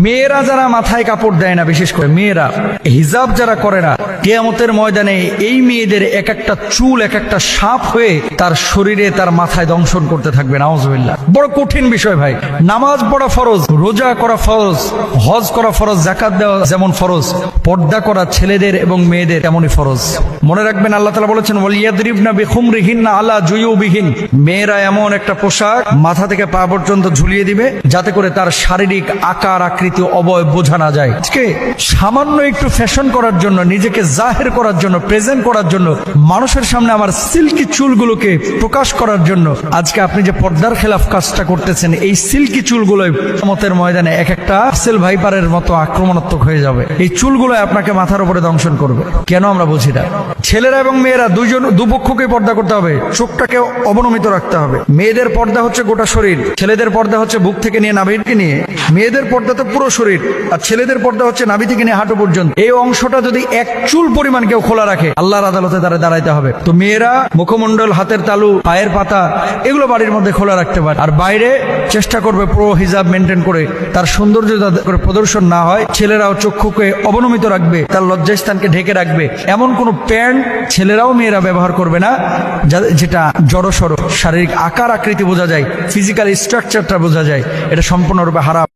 মেয়েরা যারা মাথায় কাপড় দেয় না, বিশেষ করে মেয়েরা হিজাব যারা করে না, কিয়ামতের ময়দানে এই মেয়েদের এক একটা চুল এক একটা সাপ হয়ে তার শরীরে তার মাথায় দংশন করতে থাকবে। নাউজুবিল্লাহ। বড় কঠিন বিষয় ভাই। নামাজ পড়া ফরজ, রোজা করা ফরজ, হজ করা ফরজ, যাকাত দেওয়া যেমন ফরজ, পর্দা করা ছেলেদের এবং মেয়েদের তেমনই ফরজ। মনে রাখবেন আল্লাহ তাআলা বলেছেন ওয়ালিয়াদরিবনা বিখুমরিহিন্না আলা জুয়ুবিহিন, মেয়েরা এমন একটা পোশাক মাথা থেকে পা পর্যন্ত ঝুলিয়ে দিবে যাতে করে তার শারীরিক আকার আকৃতি অবয়ব বোঝা না যায়। আজকে সামান্য একটু ফ্যাশন করার জন্য, নিজেকে জাহের করার জন্য, প্রেজেন্ট করার জন্য, মানুষের সামনে আমার সিল্কি চুলগুলোকে প্রকাশ করার জন্য আজকে আপনি যে পর্দার খেলাফ কাজটা করতেছেন, এই সিল্কি চুলগুলোই কিয়ামতের ময়দানে এক একটা সেল ভাইপারের মতো আক্রমণাত্মক হয়ে যাবে। এই চুলগুলো আপনাকে মাথার উপরে দংশন করবে। কেন আমরা বুঝি না? ছেলেরা এবং মেয়েরা দুপক্ষকে পর্দা করতে হবে, চোখটাকে অবনমিত রাখতে হবে। মেয়েদের পর্দা হচ্ছে গোটা শরীর, ছেলেদের পর্দা হচ্ছে বুক থেকে নিয়ে নাভিকে নিয়ে। মেয়েদের পর্দা তো পুরো শরীর, আর ছেলেদের পর্দা হচ্ছে নাভি থেকে নিয়ে হাঁটু পর্যন্ত। এই অংশটা যদি এক চুল পরিমাণ কেউ খোলা রাখে, আল্লাহর আদালতে তারা দাঁড়াইতে হবে। তো মেয়েরা মুখমণ্ডল, হাতের তালু, পায়ের পাতা এগুলো বাড়ির মধ্যে খোলা রাখতে পারে, আর বাইরে চেষ্টা করবে পুরো হিজাব মেনটেন করে তার সৌন্দর্য যাতে করে প্রদর্শন না হয়। ছেলেরাও চক্ষুকে অবনমিত রাখবে, তার লজ্জাস্থানকে ঢেকে রাখবে। এমন কোন প্যান্ট ছেলেরাও মেয়েরা ব্যবহার করবে না যেটা জড়সড় শারীরিক আকার আকৃতি বোঝা যায়, ফিজিক্যাল স্ট্রাকচারটা বোঝা যায়। এটা সম্পূর্ণরূপে হারাম।